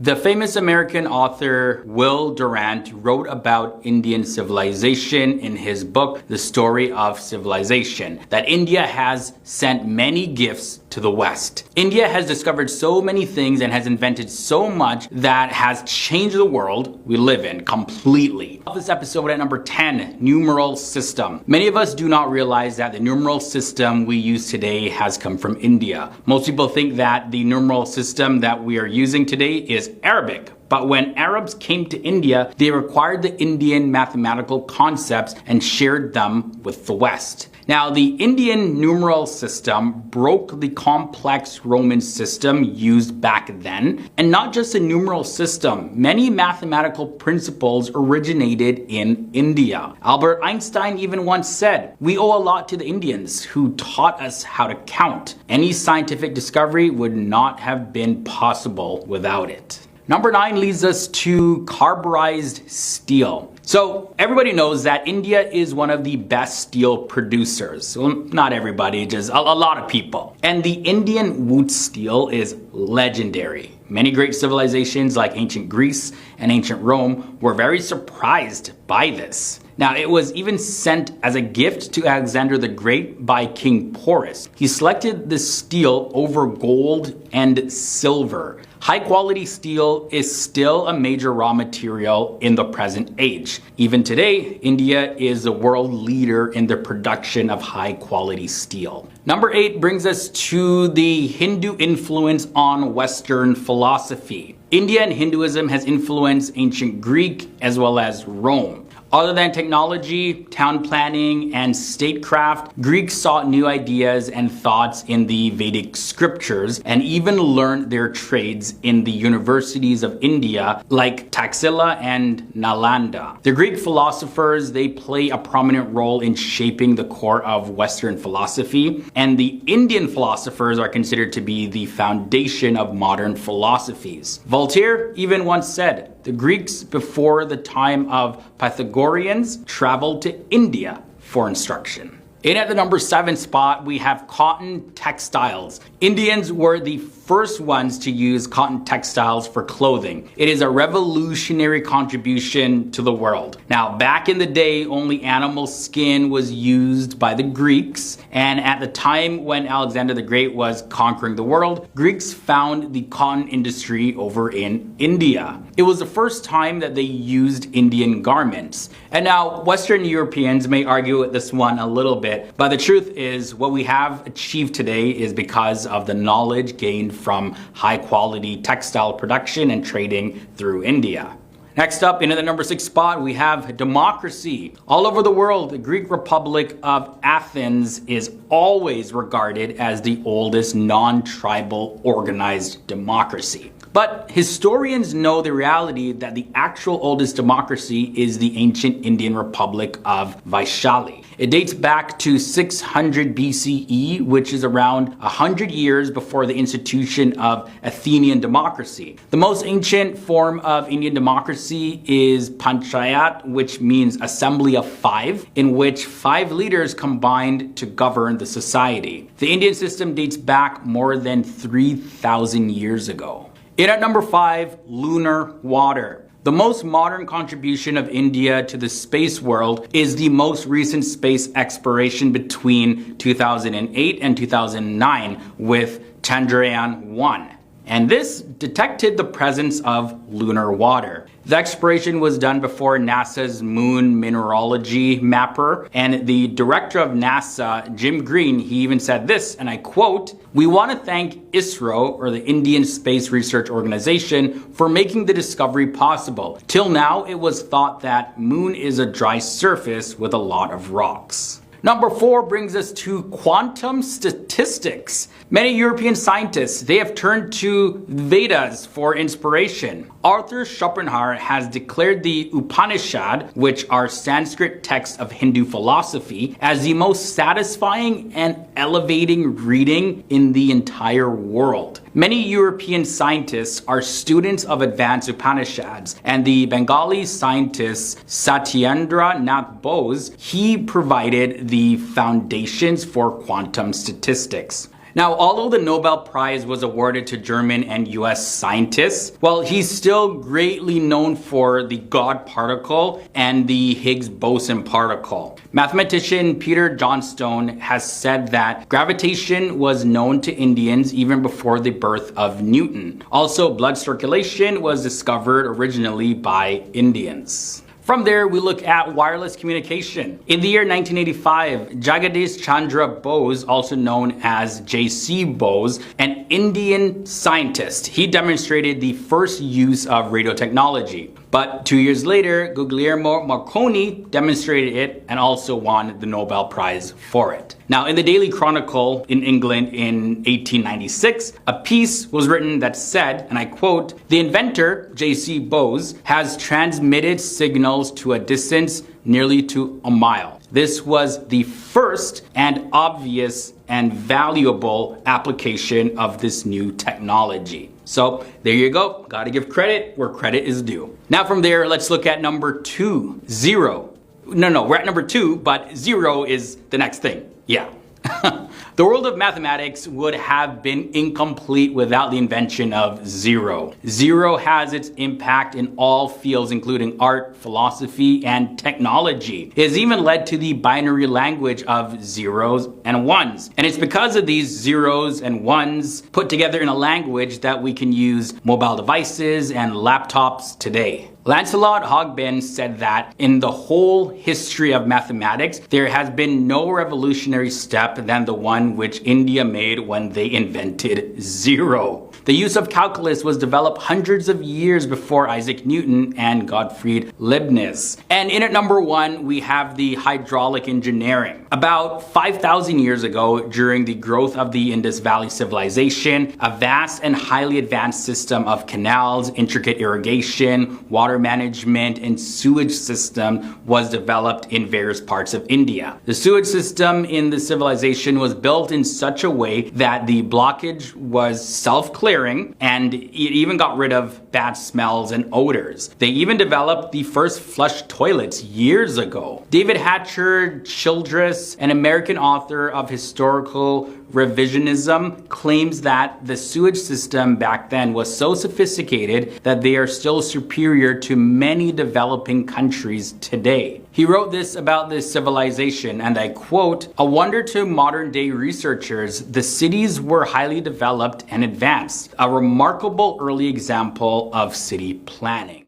The famous American author Will Durant wrote about Indian civilization in his book, The Story of Civilization, that India has sent many gifts to the West. India has discovered so many things and has invented so much that has changed the world we live in completely. This episode at number 10, numeral system. Many of us do not realize that the numeral system we use today has come from India. Most people think that the numeral system that we are using today is Arabic. But when Arabs came to India, they acquired the Indian mathematical concepts and shared them with the West. Now, the Indian numeral system broke the complex Roman system used back then. And not just the numeral system, many mathematical principles originated in India. Albert Einstein even once said, "We owe a lot to the Indians who taught us how to count. Any scientific discovery would not have been possible without it." Number 9 leads us to carburized steel. So everybody knows that India is one of the best steel producers. Well, not everybody, just a lot of people. And the Indian wood steel is legendary. Many great civilizations like ancient Greece and ancient Rome were very surprised by this. Now, it was even sent as a gift to Alexander the Great by King Porus. He selected the steel over gold and silver. High quality steel is still a major raw material in the present age. Even today, India is the world leader in the production of high quality steel. Number 8 brings us to the Hindu influence on Western philosophy. India and Hinduism has influenced ancient Greek as well as Rome. Other than technology, town planning, and statecraft, Greeks sought new ideas and thoughts in the Vedic scriptures and even learned their trades in the universities of India like Taxila and Nalanda. The Greek philosophers, they play a prominent role in shaping the core of Western philosophy, and the Indian philosophers are considered to be the foundation of modern philosophies. Voltaire even once said, "The Greeks before the time of Pythagoreans traveled to India for instruction." In at the number 7 spot, we have cotton textiles. Indians were the first ones to use cotton textiles for clothing. It is a revolutionary contribution to the world. Now, back in the day, only animal skin was used by the Greeks. And at the time when Alexander the Great was conquering the world, Greeks found the cotton industry over in India. It was the first time that they used Indian garments. And now, Western Europeans may argue with this one a little bit, but the truth is what we have achieved today is because of the knowledge gained from high quality textile production and trading through India. Next up, into the number 6 spot, we have democracy. All over the world, the Greek Republic of Athens is always regarded as the oldest non-tribal organized democracy. But historians know the reality that the actual oldest democracy is the ancient Indian Republic of Vaishali. It dates back to 600 BCE, which is around 100 years before the institution of Athenian democracy. The most ancient form of Indian democracy is Panchayat, which means assembly of 5, in which 5 leaders combined to govern the society. The Indian system dates back more than 3,000 years ago. In at number 5, lunar water. The most modern contribution of India to the space world is the most recent space exploration between 2008 and 2009 with Chandrayaan-1. And this detected the presence of lunar water. The exploration was done before NASA's moon mineralogy mapper, and the director of NASA, Jim Green, he even said this, and I quote, "We want to thank ISRO, or the Indian Space Research Organization, for making the discovery possible. Till now, it was thought that moon is a dry surface with a lot of rocks." Number 4 brings us to quantum statistics. Many European scientists, they have turned to Vedas for inspiration. Arthur Schopenhauer has declared the Upanishad, which are Sanskrit texts of Hindu philosophy, as the most satisfying and elevating reading in the entire world. Many European scientists are students of advanced Upanishads, and the Bengali scientist Satyendra Nath Bose, he provided the foundations for quantum statistics. Now, although the Nobel Prize was awarded to German and US scientists, well, he's still greatly known for the God particle and the Higgs boson particle. Mathematician Peter Johnstone has said that gravitation was known to Indians even before the birth of Newton. Also, blood circulation was discovered originally by Indians. From there, we look at wireless communication. In the year 1985, Jagadish Chandra Bose, also known as J.C. Bose, an Indian scientist, he demonstrated the first use of radio technology. But 2 years later, Guglielmo Marconi demonstrated it and also won the Nobel Prize for it. Now, in the Daily Chronicle in England in 1896, a piece was written that said, and I quote, "The inventor, J.C. Bose, has transmitted signals to a distance nearly to a mile. This was the first and obvious and valuable application of this new technology." So there you go. Gotta give credit where credit is due. Now from there, let's look at number 2, 0. No, we're at number 2, but 0 is the next thing. Yeah. The world of mathematics would have been incomplete without the invention of zero. Zero has its impact in all fields, including art, philosophy, and technology. It has even led to the binary language of zeros and ones. And it's because of these zeros and ones put together in a language that we can use mobile devices and laptops today. Lancelot Hogben said that in the whole history of mathematics, there has been no revolutionary step than the one which India made when they invented zero. The use of calculus was developed hundreds of years before Isaac Newton and Gottfried Leibniz. And in at number 1, we have the hydraulic engineering. About 5,000 years ago, during the growth of the Indus Valley civilization, a vast and highly advanced system of canals, intricate irrigation, water management, and sewage system was developed in various parts of India. The sewage system in the civilization was built in such a way that the blockage was self-clearing, and it even got rid of bad smells and odors. They even developed the first flush toilets years ago. David Hatcher Childress, an American author of historical revisionism, claims that the sewage system back then was so sophisticated that they are still superior to many developing countries today. He wrote this about this civilization, and I quote, "A wonder to modern day researchers, the cities were highly developed and advanced, a remarkable early example of city planning."